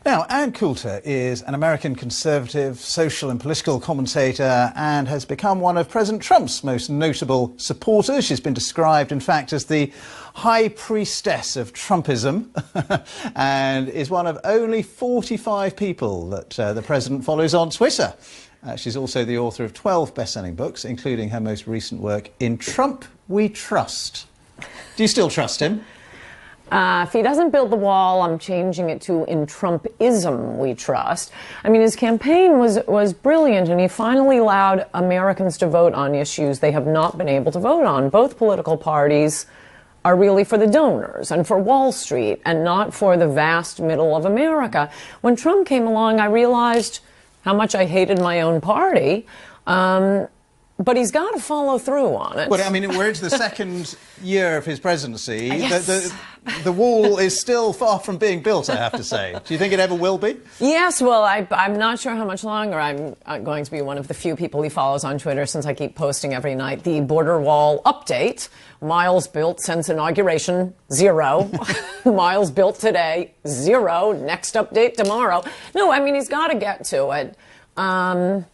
Now, Ann Coulter is an American conservative, social and political commentator and has become one of President Trump's most notable supporters. She's been described, in fact, as the high priestess of Trumpism and is one of only 45 people that the president follows on Twitter. She's also the author of 12 best-selling books, including her most recent work, In Trump We Trust. Do you still trust him? If he doesn't build the wall, I'm changing it to In Trumpism We Trust. I mean, his campaign was brilliant, and he finally allowed Americans to vote on issues they have not been able to vote on. Both political parties are really for the donors and for Wall Street and not for the vast middle of America. When Trump came along, I realized how much I hated my own party. But he's got to follow through on it. But, I mean, we're into the second year of his presidency. Yes. The wall is still far from being built, I have to say. Do you think it ever will be? Yes, well, I'm not sure how much longer. I'm going to be one of the few people he follows on Twitter, since I keep posting every night the border wall update. Miles built since inauguration, 0. Miles built today, 0. Next update tomorrow. No, I mean, he's got to get to it.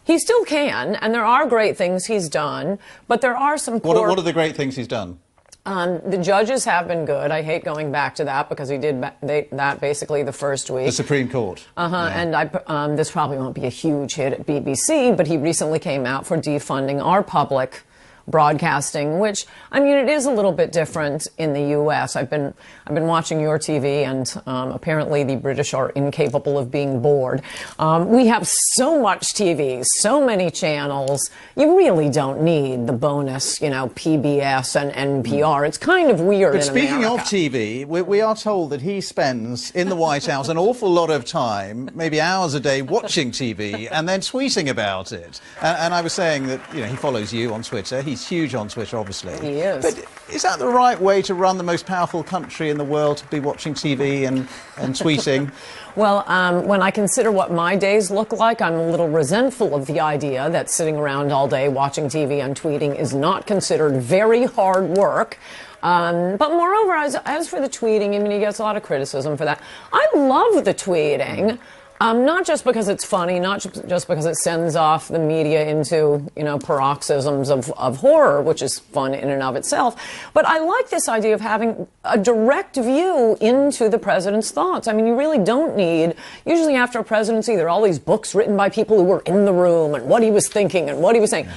He still can, and there are great things he's done, but there are some core... What are the great things he's done? The judges have been good. I hate going back to that because he did that basically the first week. The Supreme Court. Yeah. And this probably won't be a huge hit at BBC, but he recently came out for defunding our public broadcasting, which, I mean, it is a little bit different in the U.S. I've been watching your TV, and apparently the British are incapable of being bored. We have so much TV, so many channels. You really don't need the bonus, PBS and NPR. It's kind of weird. But speaking America. of TV, we are told that he spends in the White House an awful lot of time, maybe hours a day, watching TV and then tweeting about it. And I was saying that he follows you on Twitter. He's huge on Twitter, obviously. He is. But is that the right way to run the most powerful country in the world, to be watching TV and tweeting? Well, when I consider what my days look like, I'm a little resentful of the idea that sitting around all day watching TV and tweeting is not considered very hard work. But moreover, as for the tweeting, I mean, he gets a lot of criticism for that. I love the tweeting. Not just because it's funny, not just because it sends off the media into, paroxysms of horror, which is fun in and of itself, but I like this idea of having a direct view into the president's thoughts. I mean, you really don't need, usually after a presidency, there are all these books written by people who were in the room and what he was thinking and what he was saying.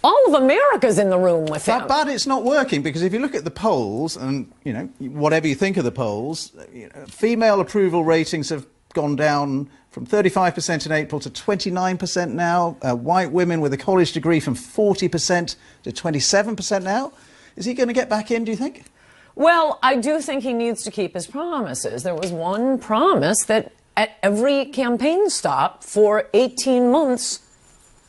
All of America's in the room with him. But it's not working, because if you look at the polls, and, whatever you think of the polls, female approval ratings have gone down from 35% in April to 29% now. White women with a college degree from 40% to 27% now. Is he going to get back in, do you think? Well, I do think he needs to keep his promises. There was one promise that at every campaign stop for 18 months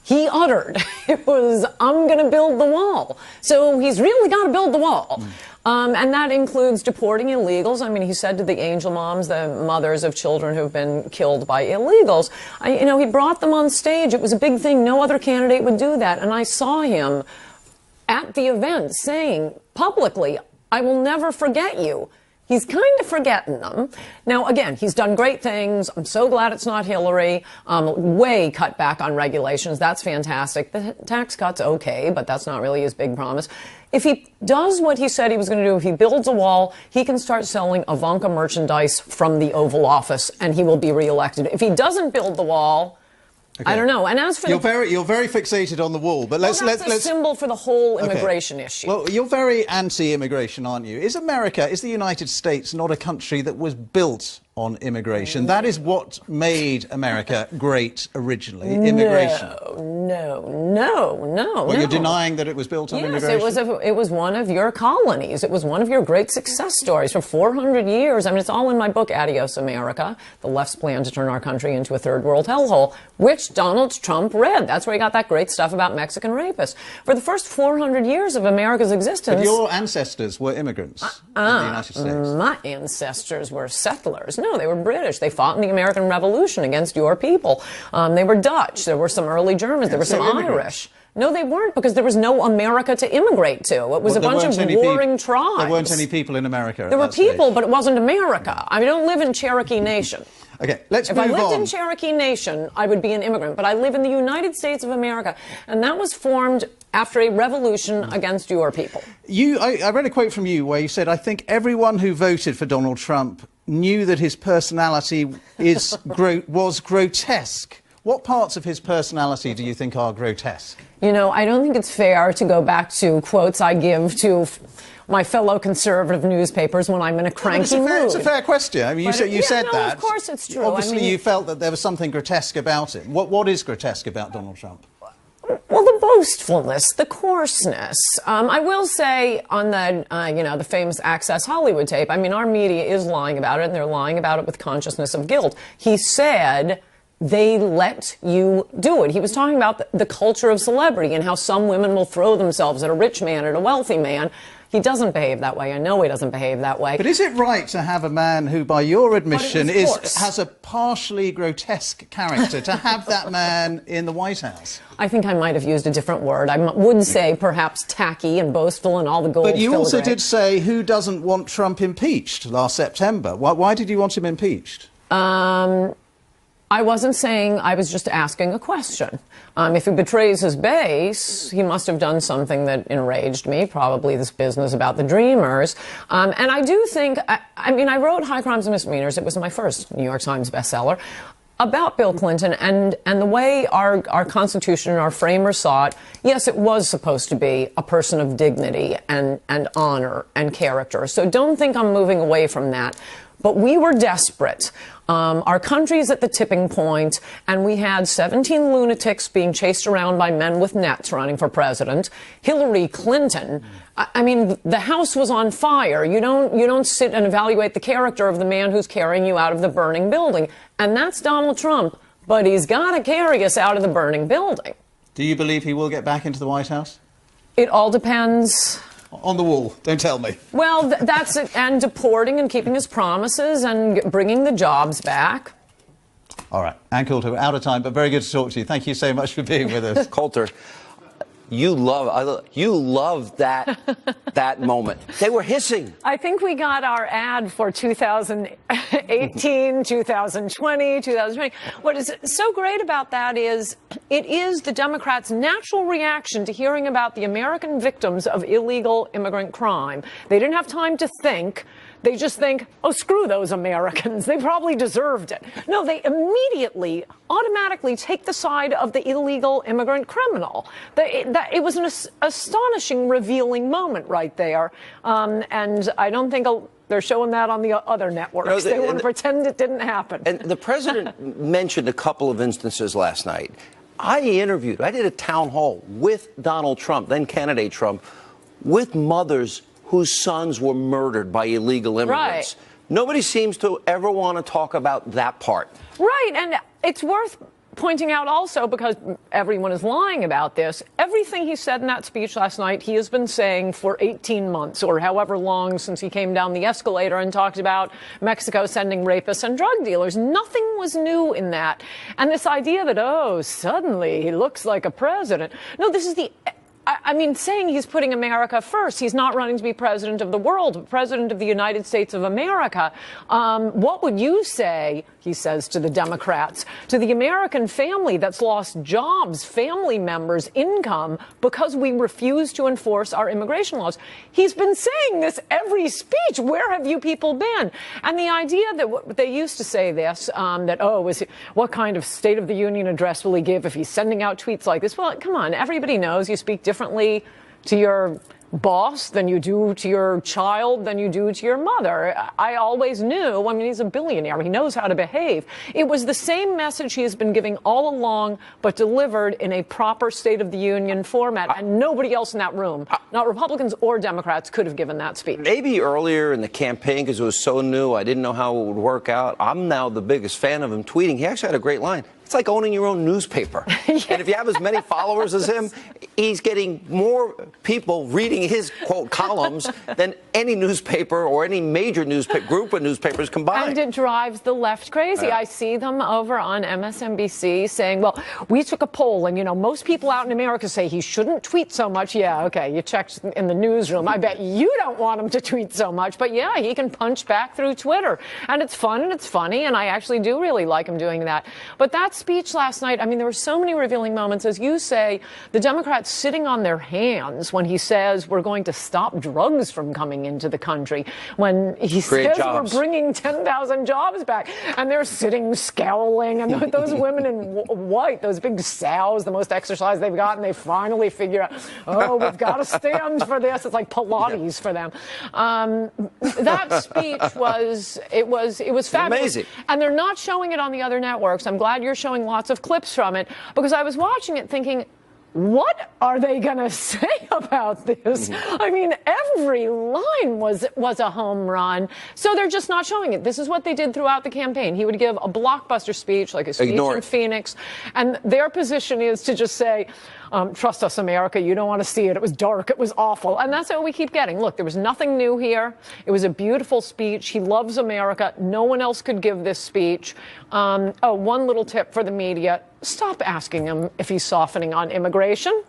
he uttered. It was, I'm going to build the wall. So he's really got to build the wall. And that includes deporting illegals. I mean, he said to the angel moms, the mothers of children who've been killed by illegals, he brought them on stage. It was a big thing. No other candidate would do that. And I saw him at the event saying publicly, I will never forget you. He's kind of forgetting them. Now, again, he's done great things. I'm so glad it's not Hillary. Way cut back on regulations. That's fantastic. The tax cut's okay, but that's not really his big promise. If he does what he said he was going to do, if he builds a wall, he can start selling Ivanka merchandise from the Oval Office, and he will be reelected. If he doesn't build the wall, okay. I don't know. And as for you're very fixated on the wall, but let's a symbol for the whole immigration issue. Well, you're very anti-immigration, aren't you? Is the United States not a country that was built on immigration? That is what made America great originally, immigration. No. Well, you're denying that it was built on immigration? Yes, it was one of your colonies. It was one of your great success stories for 400 years. I mean, it's all in my book, Adios, America, The Left's Plan to Turn Our Country into a Third World Hellhole, which Donald Trump read. That's where he got that great stuff about Mexican rapists. For the first 400 years of America's existence... But your ancestors were immigrants in the United States. My ancestors were settlers. No, they were British. They fought in the American Revolution against your people. They were Dutch. There were some early Germans. There were some Irish. No, they weren't, because there was no America to immigrate to. It was a bunch of warring tribes. There weren't any people in America. There were people, but it wasn't America. I don't live in Cherokee Nation. Okay, let's if move I lived on. in Cherokee Nation, I would be an immigrant. But I live in the United States of America, and that was formed after a revolution against your people. I read a quote from you where you said, I think everyone who voted for Donald Trump knew that his personality was grotesque. What parts of his personality do you think are grotesque? You know, I don't think it's fair to go back to quotes I give to my fellow conservative newspapers when I'm in a cranky mood. It's a fair question. I mean, you said that. Of course it's true. Obviously, you felt that there was something grotesque about it. What is grotesque about Donald Trump? Well, the boastfulness, the coarseness. I will say on the, the famous Access Hollywood tape, I mean, our media is lying about it, and they're lying about it with consciousness of guilt. He said they let you do it. He was talking about the culture of celebrity and how some women will throw themselves at a rich man, at a wealthy man. He doesn't behave that way. I know he doesn't behave that way. But is it right to have a man who, by your admission, has a partially grotesque character, to have that man in the White House? I think I might have used a different word. I would say perhaps tacky and boastful and all the gold. But you also did say, who doesn't want Trump impeached last September? Why did you want him impeached? I wasn't saying, I was just asking a question. If he betrays his base, he must have done something that enraged me, probably this business about the Dreamers. And I do think, I wrote High Crimes and Misdemeanors. It was my first New York Times bestseller about Bill Clinton and the way our Constitution and our framers saw it. Yes, it was supposed to be a person of dignity and honor and character. So don't think I'm moving away from that. But we were desperate. Our country is at the tipping point, and we had 17 lunatics being chased around by men with nets running for president. Hillary Clinton, I mean, the house was on fire. You don't sit and evaluate the character of the man who's carrying you out of the burning building. And that's Donald Trump, but he's got to carry us out of the burning building. Do you believe he will get back into the White House? It all depends. On the wall, don't tell me. Well, that's it. And deporting and keeping his promises and bringing the jobs back. All right. Ann Coulter, we're out of time, but very good to talk to you. Thank you so much for being with us. Coulter, you love that moment. They were hissing. I think we got our ad for 2018, 2020. What is so great about that is it is the Democrats' natural reaction to hearing about the American victims of illegal immigrant crime. They didn't have time to think. They just think, oh, screw those Americans. They probably deserved it. No, they immediately, automatically take the side of the illegal immigrant criminal. It was an astonishing, revealing moment right there. And I don't think they're showing that on the other networks. They want to pretend it didn't happen. And the president mentioned a couple of instances last night. I did a town hall with Donald Trump, then candidate Trump, with mothers whose sons were murdered by illegal immigrants. Right. Nobody seems to ever want to talk about that part. Right, and it's worth pointing out also, because everyone is lying about this, everything he said in that speech last night, he has been saying for 18 months or however long since he came down the escalator and talked about Mexico sending rapists and drug dealers. Nothing was new in that. And this idea that, oh, suddenly he looks like a president. No, this is saying he's putting America first. He's not running to be president of the world, but president of the United States of America. What would you say, he says to the Democrats, to the American family that's lost jobs, family members, income, because we refuse to enforce our immigration laws? He's been saying this every speech. Where have you people been? And the idea that they used to say this, what kind of State of the Union address will he give if he's sending out tweets like this? Well, come on, everybody knows you speak differently to your boss than you do to your child than you do to your mother. I always knew, he's a billionaire. He knows how to behave. It was the same message he has been giving all along, but delivered in a proper State of the Union format. And nobody else in that room, not Republicans or Democrats, could have given that speech. Maybe earlier in the campaign, because it was so new, I didn't know how it would work out. I'm now the biggest fan of him tweeting. He actually had a great line. It's like owning your own newspaper. Yes. And if you have as many followers as him, he's getting more people reading reading his, quote, columns than any newspaper or any major newspaper group of newspapers combined. And it drives the left crazy. I see them over on MSNBC saying, well, we took a poll, and, you know, most people out in America say he shouldn't tweet so much. Yeah, okay, you checked in the newsroom. I bet you don't want him to tweet so much. But, yeah, he can punch back through Twitter. And it's fun and it's funny, and I actually do really like him doing that. But that speech last night, I mean, there were so many revealing moments. As you say, the Democrats sitting on their hands when he says we're going to stop drugs from coming into the country, when he says we're bringing 10,000 jobs back, and they're sitting scowling, and those women in white, those big sows, the most exercise they've gotten, they finally figure out, oh, we've got to stand for this. It's like Pilates for them. That speech was fabulous. Amazing. And they're not showing it on the other networks. I'm glad you're showing lots of clips from it, because I was watching it thinking, what are they going to say about this? I mean, every line was a home run. So they're just not showing it. This is what they did throughout the campaign. He would give a blockbuster speech, like a speech in Phoenix. And their position is to just say, trust us, America. You don't want to see it. It was dark. It was awful. And that's what we keep getting. Look, there was nothing new here. It was a beautiful speech. He loves America. No one else could give this speech. One little tip for the media. Stop asking him if he's softening on immigration.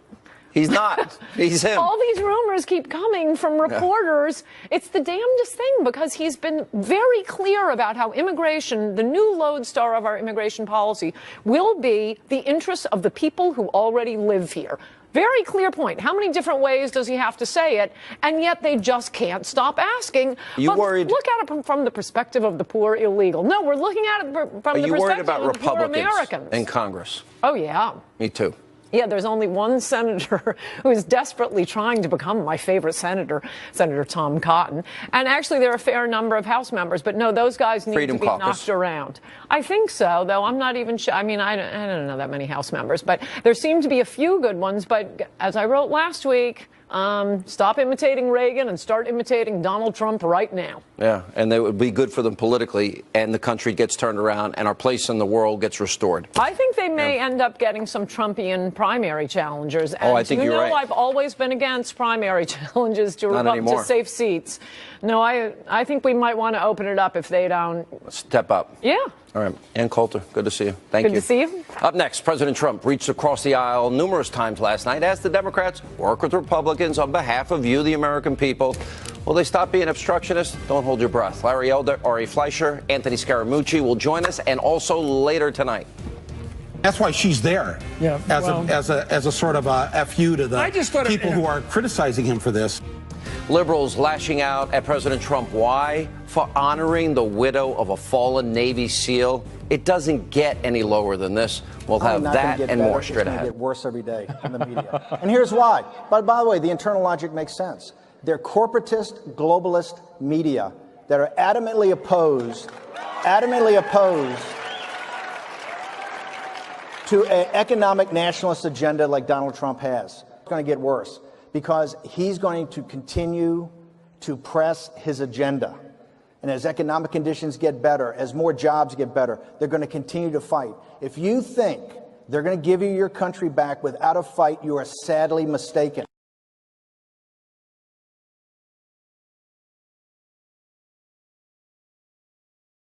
He's not. He's him. All these rumors keep coming from reporters. Yeah. It's the damnedest thing, because he's been very clear about how immigration, the new lodestar of our immigration policy, will be the interests of the people who already live here. Very clear point. How many different ways does he have to say it? And yet they just can't stop asking. You worried? Look at it from the perspective of the poor illegal. No, we're looking at it from the perspective of the poor Americans. In Congress? Oh, yeah. Me too. Yeah, there's only one senator who is desperately trying to become my favorite senator, Senator Tom Cotton. And actually, there are a fair number of House members. But no, those guys need to be knocked around. I think so, though. I'm not even sure. I mean, I don't know that many House members. But there seem to be a few good ones. But as I wrote last week, stop imitating Reagan and start imitating Donald Trump right now. Yeah, and it would be good for them politically, and the country gets turned around, and our place in the world gets restored. I think they may end up getting some Trumpian primary challengers. And I think you're right. I've always been against primary challenges to safe seats. No, I think we might want to open it up if they don't step up. Yeah. All right. Ann Coulter, good to see you. Thank you. Good to see you. Up next, President Trump reached across the aisle numerous times last night as the Democrats work with Republicans on behalf of you, the American people. Will they stop being obstructionists? Don't hold your breath. Larry Elder, Ari Fleischer, Anthony Scaramucci will join us, and also later tonight. That's why she's there, as a sort of a FU to the people who are criticizing him for this. Liberals lashing out at President Trump. Why? For honoring the widow of a fallen Navy SEAL. It doesn't get any lower than this. We'll have that and more straight ahead. It's going to get worse every day in the media. And here's why. By the way, the internal logic makes sense. They're corporatist, globalist media that are adamantly opposed to an economic nationalist agenda like Donald Trump has. It's going to get worse, because he's going to continue to press his agenda. And as economic conditions get better, as more jobs get better, they're going to continue to fight. If you think they're going to give you your country back without a fight, you are sadly mistaken.